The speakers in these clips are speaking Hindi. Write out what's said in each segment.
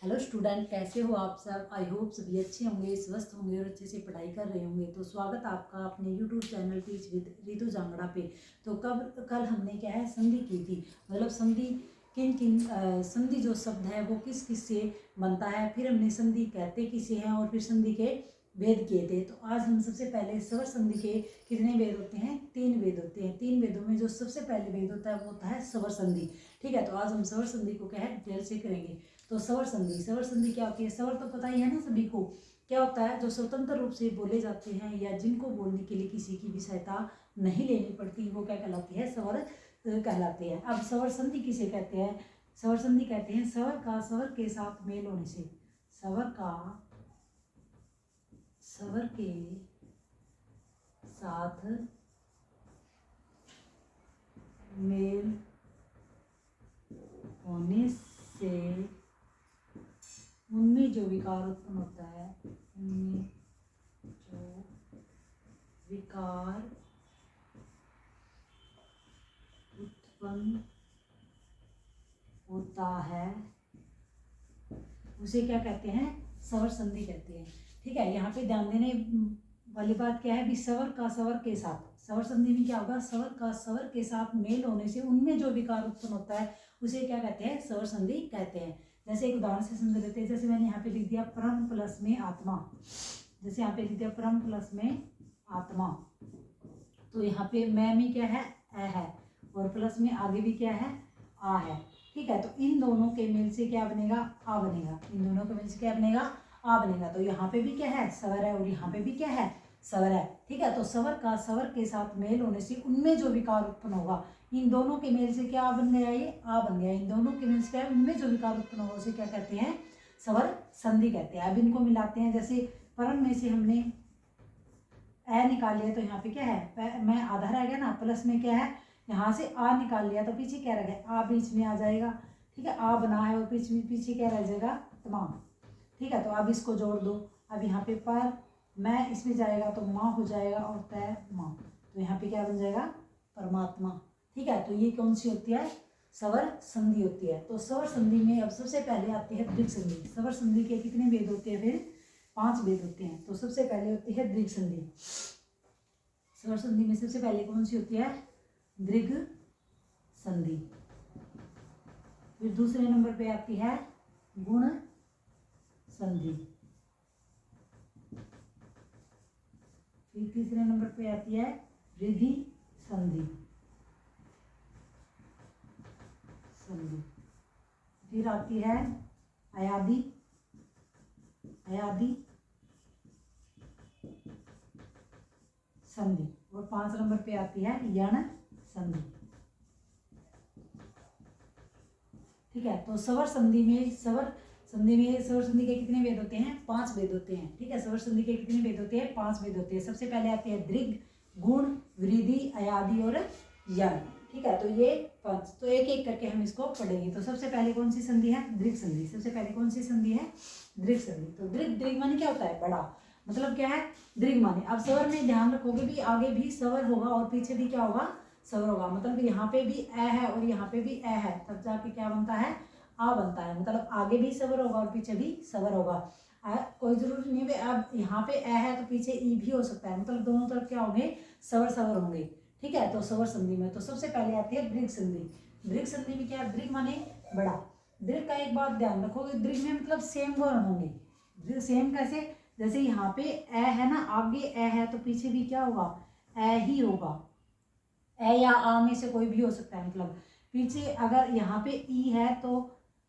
हेलो स्टूडेंट, कैसे हो आप सब। आई होप सभी अच्छे होंगे, स्वस्थ होंगे और अच्छे से पढ़ाई कर रहे होंगे। तो स्वागत आपका अपने YouTube channel teach with Ritu Jangra पे। तो कल हमने क्या है, संधि की थी। मतलब संधि किन किन संधि जो शब्द है वो किस किस से बनता है, फिर हमने संधि कहते किसे हैं और फिर संधि के वेद किए थे। तो आज हम सबसे पहले स्वर संधि के कितने वेद होते हैं, 3 वेद होते हैं। 3 वेदों में जो सबसे पहले वेद होता है वो होता है स्वर संधि। ठीक है, तो आज हम स्वर संधि को क्या है डिटेल से करेंगे। तो स्वर संधि क्या होती है। स्वर तो पता ही है ना सभी को, क्या होता है, जो स्वतंत्र रूप से बोले जाते हैं या जिनको बोलने के लिए किसी की भी सहायता नहीं लेनी पड़ती, वो क्या कहलाती है, स्वर कहलाते हैं। अब स्वर संधि किसे कहते हैं। स्वर संधि कहते हैं स्वर का स्वर के साथ मेल होने से, स्वर का स्वर के साथ मेल होने से उनमें जो विकार उत्पन्न होता है, उनमें जो विकार उत्पन्न होता है उसे क्या कहते हैं, स्वर संधि कहते हैं। ठीक है, यहाँ पे ध्यान देने वाली बात क्या है भी, स्वर का स्वर के साथ, स्वर संधि में क्या होगा, स्वर का स्वर के साथ मेल होने से उनमें जो विकार उत्पन्न होता है उसे क्या कहते हैं, स्वर संधि कहते हैं। जैसे एक उदाहरण से समझ लेते हैं। जैसे मैंने यहाँ पे लिख दिया परम प्लस में आत्मा, जैसे यहाँ पे लिख दिया परम प्लस में आत्मा, तो यहाँ पे मैं में क्या है, अ है, और प्लस में आगे भी क्या है, आ है। ठीक है, तो इन दोनों के मेल से क्या बनेगा, आ बनेगा। इन दोनों के मेल से क्या बनेगा, आ बनेगा। तो यहाँ पे भी क्या है, स्वर है, और यहाँ पे भी क्या है, स्वर है। ठीक है, तो स्वर का स्वर के साथ मेल होने से उनमें जो विकार उत्पन्न होगा, इन दोनों के मेल से क्या बन गया, ये आ बन गया। इन दोनों के मेल से क्या है, उनमें जो विकार उत्पन्न होगा उसे क्या कहते हैं, स्वर संधि कहते हैं। अब इनको मिलाते हैं। जैसे परम में से हमने ए निकाल लिया, तो यहाँ पे क्या है, मैं आधा रह गया ना, प्लस में क्या है, यहाँ से आ निकाल लिया तो पीछे क्या रह गया, आ बीच में आ जाएगा। ठीक है, आ बना है और पीछे क्या रह जाएगा, तमाम। ठीक है, तो अब इसको जोड़ दो। अब यहाँ पे पर मैं इसमें जाएगा तो माँ हो जाएगा और तय माँ, तो यहाँ पे क्या बन जाएगा, परमात्मा। ठीक है, तो ये कौन सी होती है, स्वर संधि होती है। तो स्वर संधि में अब सबसे पहले आती है दृघ संधि। स्वर संधि के कितने वेद होते हैं, फिर 5 वेद होते हैं। तो सबसे पहले होती है दृघ संधि। स्वर संधि में सबसे पहले कौन सी होती है, दृघ संधि। फिर दूसरे नंबर पे आती है गुण संधि। फिर तीसरे नंबर पे आती है रिधि संधि। फिर आती है अयादि संधि। और 5 नंबर पे आती है यण संधि। ठीक है, तो स्वर संधि में स्वर संधि के कितने वेद होते हैं, 5 वेद होते हैं। ठीक है, स्वर संधि के कितने वेद होते हैं, 5 वेद होते हैं। सबसे पहले आती है दृघ, गुण, वृद्धि, अयादि और यण। ठीक है, तो ये 5, तो एक एक करके हम इसको पढ़ेंगे। तो सबसे पहले कौन सी संधि है, दृघ संधि। सबसे पहले कौन सी संधि है, दृघ संधि। तो दृघ माने क्या होता है, बड़ा, मतलब क्या है, दृघ माने। अब स्वर में ध्यान रखोगे भी, आगे भी स्वर होगा और पीछे भी क्या होगा, स्वर होगा। मतलब यहाँ पे भी अ है और यहाँ पे भी अ है, तब जाके क्या बनता है, आ बनता है। मतलब आगे भी स्वर होगा और पीछे भी स्वर होगा। कोई जरूरी नहीं है अब यहाँ पे अ है तो पीछे ई भी हो सकता है। मतलब दोनों तरफ क्या होंगे, स्वर होंगे। ठीक है, तो स्वर संधि में तो सबसे पहले आती है दृघ संधि। दृघ संधि में क्या है, दृघ माने बड़ा। दृघ का एक बात ध्यान रखोगे, दृघ में मतलब सेम वर्ण होंगे। सेम कैसे, जैसे यहाँ पे अ है ना, आगे अ है तो पीछे भी क्या होगा, अ ही होगा। ए या आ में से कोई भी हो सकता है। मतलब पीछे अगर यहाँ पे ई है तो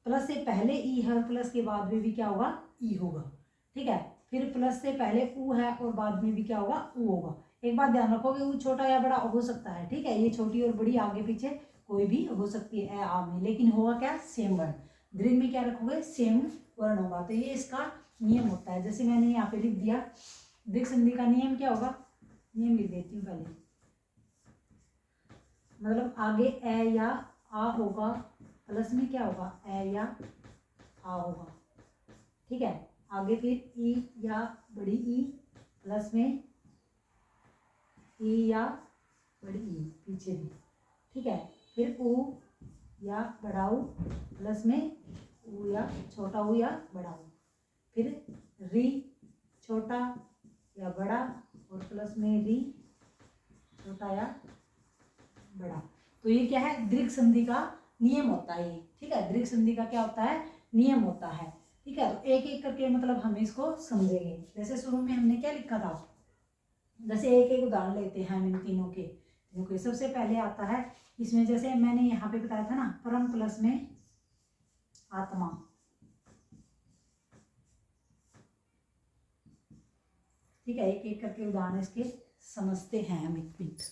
प्लस से पहले ई है और प्लस के बाद में भी क्या होगा, ई होगा। ठीक है, फिर प्लस से पहले ऊ है और बाद में भी क्या होगा, ऊ होगा। एक बात ध्यान रखोगे, ऊ छोटा या बड़ा हो सकता है। ठीक है, ये छोटी और बड़ी आगे पीछे कोई भी हो सकती है आ में, लेकिन होगा क्या, सेम वर्ण। दृढ़ में क्या रखोगे, सेम वर्ण होगा। तो ये इसका नियम होता है। जैसे मैंने यहाँ पे लिख दिया, दृढ़ संधि का नियम क्या होगा, नियम लिख देती हूँ पहले। मतलब आगे ए या आ होगा, प्लस में क्या होगा, ए या आ होगा। ठीक है, आगे फिर ई या बड़ी ई, प्लस में ई या बड़ी ई पीछे भी। ठीक है, फिर ऊ या बड़ा ऊ, प्लस में ऊ या छोटा ऊ या बड़ा ऊ, फिर री छोटा या बड़ा और प्लस में री छोटा या बड़ा। तो ये क्या है, दीर्घ संधि का नियम होता है ये, ठीक है। दीर्घ संधि का क्या होता है, नियम होता है, ठीक है। तो एक एक करके मतलब हम इसको समझेंगे। जैसे शुरू में हमने क्या लिखा था, जैसे एक एक उदाहरण लेते हैं हम इन तीनों के। सबसे पहले आता है इसमें, जैसे मैंने यहाँ पे बताया था ना, परम प्लस में आत्मा, ठीक है। एक एक करके उदाहरण इसके समझते हैं हम एक मिनट।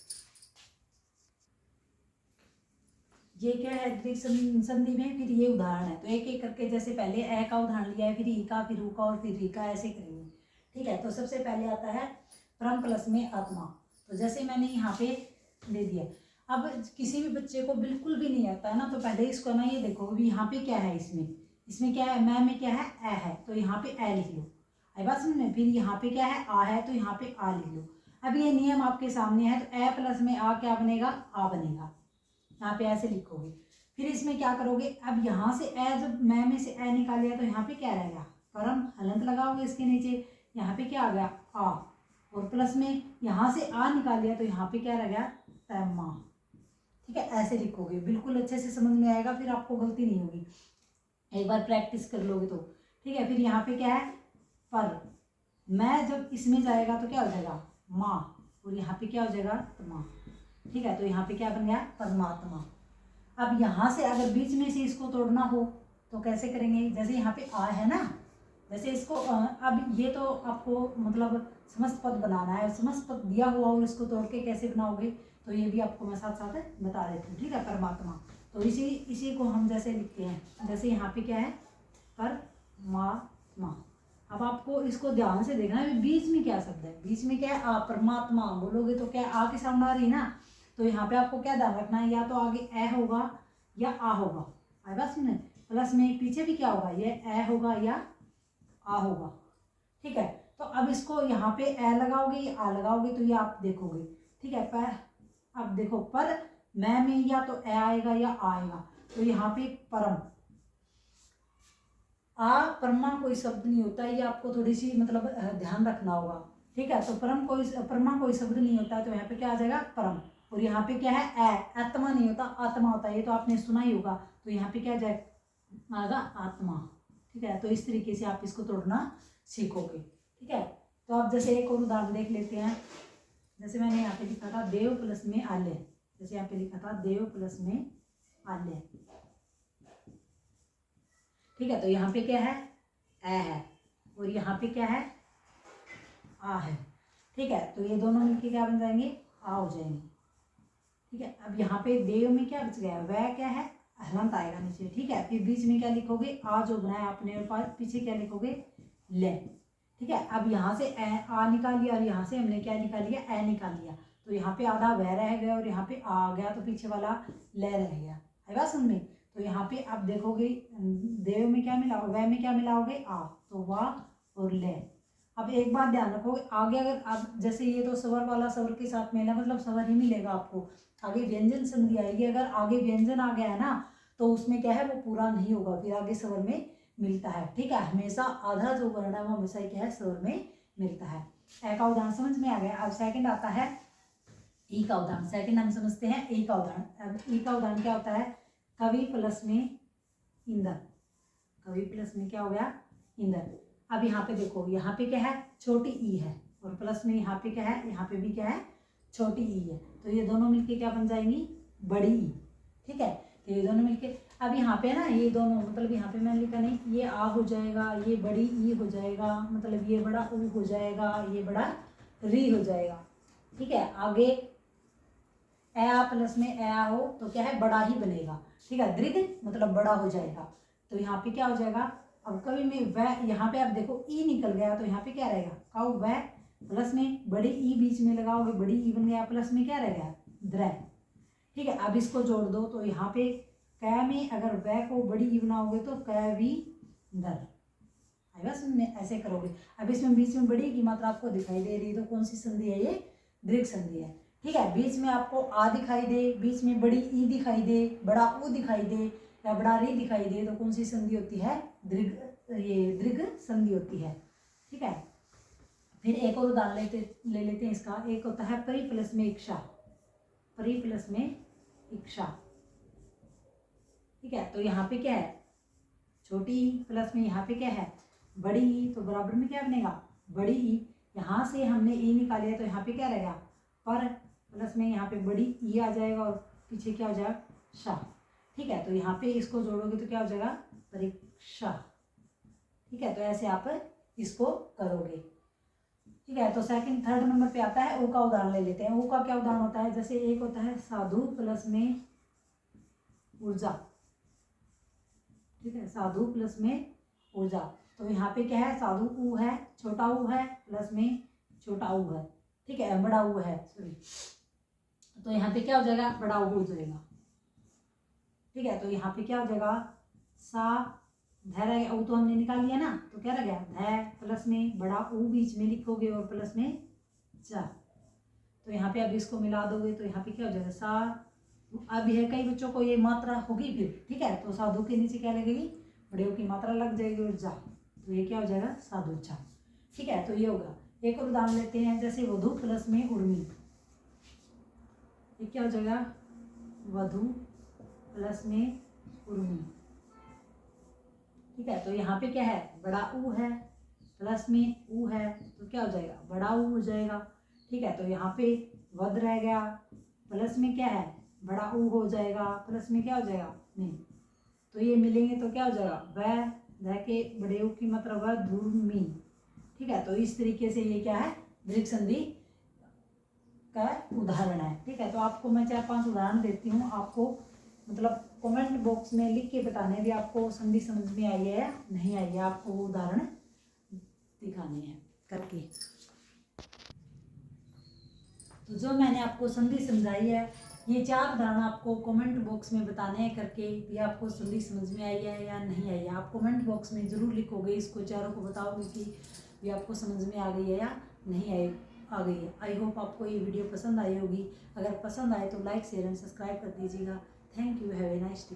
ये क्या है, दीर्घ संधि में फिर ये उदाहरण है। तो एक एक करके, जैसे पहले ए का उदाहरण लिया है, फिर ई का, फिर ऊ का और फिर री का, ऐसे करेंगे, ठीक है। तो सबसे पहले आता है परम प्लस में आत्मा। तो जैसे मैंने यहाँ पे दे दिया, अब किसी भी बच्चे को बिल्कुल भी नहीं आता है ना, तो पहले इसको ना ये देखो भी यहाँ पे क्या है, इसमें क्या है, मैं में क्या है, ए है, तो यहाँ पे ए लिख लो, आई बात समझ में। फिर यहाँ पे क्या है, आ है, तो यहाँ पे आ लिख लो। अब ये नियम आपके सामने है, तो ए प्लस में आ क्या बनेगा, आ बनेगा, यहाँ पे ऐसे लिखोगे। फिर इसमें क्या करोगे, अब यहाँ से ए, जब मैं में से ए निकाल लिया तो यहाँ पे क्या रहेगा, परम हलंत लगाओगे इसके नीचे, यहाँ पे क्या आ गया, आ, और प्लस में यहाँ से आ निकाल लिया तो यहाँ पे क्या रह गया, तैमा, ठीक है। ऐसे लिखोगे, बिल्कुल अच्छे से समझ में आएगा, फिर आपको गलती नहीं होगी, एक बार प्रैक्टिस कर लोगे तो, ठीक है। फिर यहाँ पे क्या है, पर, मैं जब इसमें जाएगा तो क्या हो जाएगा, माँ, और यहाँ पे क्या हो जाएगा, तमा, ठीक है। तो यहाँ पे क्या बन गया, परमात्मा। अब यहाँ से अगर बीच में से इसको तोड़ना हो तो कैसे करेंगे, जैसे यहाँ पे आ है ना, जैसे इसको अब ये तो आपको मतलब समस्त पद बनाना है, समस्त पद दिया हुआ और इसको तोड़ के कैसे बनाओगे, तो ये भी आपको मैं साथ साथ बता देती हूँ, ठीक है। परमात्मा, तो इसी को हम जैसे लिखते हैं, जैसे यहाँ पे क्या है, परमात्मा। अब आपको इसको ध्यान से देखना है, बीच में क्या शब्द है, बीच में क्या है, आ, परमात्मा बोलोगे तो क्या आ के साउंड आ रही है ना, तो यहाँ पे आपको क्या ध्यान रखना है, या तो आगे ए होगा या आ होगा, आई बात सुने। प्लस में पीछे भी क्या होगा, ये ए होगा या आ होगा, ठीक है। तो अब इसको यहाँ पे ए लगाओगे या आ लगाओगे, तो ये आप देखोगे, ठीक है। पर अब देखो, पर मैं में या तो ए आएगा या आएगा, तो यहाँ पे परम, आ परमा कोई शब्द नहीं होता, ये आपको थोड़ी सी मतलब ध्यान रखना होगा, ठीक है। तो परमा कोई शब्द नहीं होता, तो यहाँ पे क्या आ जाएगा, परम, और यहाँ पे क्या है, ए, आत्मा नहीं होता, आत्मा होता है, ये तो आपने सुना ही होगा, तो यहाँ पे क्या आएगा, आत्मा, ठीक है। तो इस तरीके से आप इसको तोड़ना सीखोगे, ठीक है। तो आप जैसे एक और उदाहरण देख लेते हैं, जैसे मैंने यहाँ पे लिखा था देव प्लस में आल्य, जैसे यहाँ पे लिखा था देव प्लस में आल्य, ठीक है। तो यहाँ पे क्या है, ए है, और यहाँ पे क्या है, आ है, ठीक है। तो ये दोनों मिलके क्या बन जाएंगे, आ हो जाएंगे, ठीक है। अब यहाँ पे देव में क्या बच गया, वह क्या है, हलंत आएगा नीचे, ठीक है। फिर बीच में क्या लिखोगे, आ जो बनाया आपने, और पीछे क्या लिखोगे, ले, ठीक है। अब यहाँ से आ निकाल लिया और यहाँ से हमने क्या निकाल लिया, ए निकाल लिया, तो यहाँ पे आधा वह रह गया और यहाँ पे आ गया, तो पीछे वाला ले रह गया, है बात समझ में। तो यहाँ पे आप देखोगे देव में क्या मिलाओगे, वह में क्या मिलाओगे, आ, तो वाह और ले। अब एक बात ध्यान रखोगे, आगे अगर आप जैसे ये तो स्वर वाला स्वर के साथ मिला, मतलब स्वर ही मिलेगा आपको, आगे व्यंजन संधि आएगी, अगर आगे व्यंजन आ गया है ना, तो उसमें क्या है, वो पूरा नहीं होगा, फिर आगे स्वर में मिलता है, ठीक है। हमेशा आधा जो वर्ण है वो हमेशा क्या है, स्वर में मिलता है। ए का उदाहरण समझ में आ गया। अब सेकंड आता है ई का उदाहरण, सेकंड हम समझते हैं ई का उदाहरण। अब ई का उदाहरण क्या होता है, कवि प्लस में इंद्र, कवि प्लस में क्या हो गया, इंद्र। अब यहाँ पे देखो, यहाँ पे क्या है, छोटी ई है, और प्लस में यहाँ पे क्या है, यहाँ पे भी क्या है, छोटी ई है, तो ये दोनों मिलके क्या बन जाएंगी, बड़ी ई, ठीक है। तो ये दोनों मिलके, अब यहाँ पे ना ये दोनों, मतलब यहाँ पे मैंने लिखा नहीं, ये आ हो जाएगा, ये बड़ी ई हो जाएगा, मतलब ये बड़ा ऊ हो जाएगा, ये बड़ा री हो जाएगा, ठीक है। आगे ए आ प्लस में ए आ हो तो क्या है, बड़ा ही बनेगा, ठीक है। दीर्घ मतलब बड़ा हो जाएगा, तो यहाँ पे क्या हो जाएगा, अब कवि में वह, यहाँ पे आप देखो ई निकल गया, तो यहाँ पे क्या रहेगा, काउ वह, प्लस में बड़ी ई बीच में लगाओगे, बड़ी ई बन गया, प्लस में क्या रह गया, द्र, ठीक है। अब इसको जोड़ दो, तो यहाँ पे कै में अगर वह को बड़ी ई बनाओगे तो कैवी दर, बस में ऐसे करोगे। अब इसमें बीच में बड़ी की मात्रा आपको दिखाई दे रही है, तो कौन सी संधि है, ये दीर्घ संधि है, ठीक है। बीच में आपको आ दिखाई दे, बीच में बड़ी ई दिखाई दे, बड़ा ऊ दिखाई दे, या बड़ा री दिखाई दे तो कौन सी संधि होती है, ये दीर्घ संधि होती है। ठीक है, फिर एक और उदाहरण ले लेते हैं इसका। एक होता है परि प्लस में इक्षा, परि प्लस में इक्षा। ठीक है, तो यहाँ पे क्या है, छोटी ई प्लस में यहाँ पे क्या है, बड़ी ई, तो बराबर में क्या बनेगा, बड़ी ई। यहाँ से हमने ई निकाली है तो यहाँ पे क्या रहेगा, पर प्लस में यहाँ पे बड़ी ई आ जाएगा और पीछे क्या हो जाएगा, शा। ठीक है, तो यहाँ पे इसको जोड़ोगे तो क्या हो जाएगा, परीक्षा। ठीक है, तो ऐसे आप इसको करोगे। ठीक है, तो सेकंड थर्ड नंबर पे आता है ऊ का उदाहरण ले लेते हैं। ऊ का क्या उदाहरण होता है, जैसे एक होता है साधु प्लस में ऊर्जा। ठीक है, साधु प्लस में ऊर्जा, तो यहाँ पे क्या है, साधु ऊ है, छोटा ऊ है, प्लस में छोटा ऊ है। ठीक है, बड़ा ऊ है, सॉरी, तो यहाँ पे क्या हो जाएगा, बड़ा ऊ हो जाएगा। ठीक है, तो यहाँ पे क्या हो जाएगा, सा ध रह गया, ऊ तो हमने निकाल लिया ना, तो क्या रह गया, ध प्लस में बड़ा ऊ बीच में लिखोगे और प्लस में चा। तो यहाँ पे अब इसको मिला दोगे तो यहाँ पे क्या हो जाएगा, सा। अब है कई बच्चों को ये मात्रा होगी फिर। ठीक है, तो साधु के नीचे क्या लगेगी, बड़े ऊ की मात्रा लग जाएगी और जा, तो ये क्या हो जाएगा, साधु चा। ठीक है, तो ये होगा। एक और उदाहरण लेते हैं, जैसे वधु प्लस में उर्मी। ये क्या हो जाएगा, वधु प्लस में उर्मी। ठीक है, तो यहाँ पे क्या है, बड़ा ऊ है, प्लस में ऊ है, तो क्या हो जाएगा, बड़ा ऊ हो जाएगा। ठीक है, तो यहाँ पे वध रह गया, प्लस में क्या है, बड़ा ऊ हो जाएगा, प्लस में क्या हो जाएगा, नहीं, तो ये मिलेंगे तो क्या हो जाएगा, वह के बड़े ऊ की मात्रा वधुर्मी। ठीक है, तो इस तरीके से ये क्या है, दीर्घ संधि का उदाहरण है। ठीक है, तो आपको मैं 4-5 उदाहरण देती हूँ, आपको मतलब कमेंट बॉक्स में लिख के बताने भी आपको संधि समझ में आई है या नहीं आई है, आपको वो उदाहरण दिखाने हैं करके। तो जो मैंने आपको संधि समझाई है, ये 4 उदाहरण आपको कमेंट बॉक्स में बताने हैं करके, ये आपको संधि समझ में आई है या नहीं आई है। आप कमेंट बॉक्स में ज़रूर लिखोगे, इसको चारों को बताओगे कि ये आपको समझ में आ गई है या नहीं आ गई है। आई होप आपको ये वीडियो पसंद आई होगी। अगर पसंद आए तो लाइक शेयर एंड सब्सक्राइब कर दीजिएगा। Thank you, have a nice day.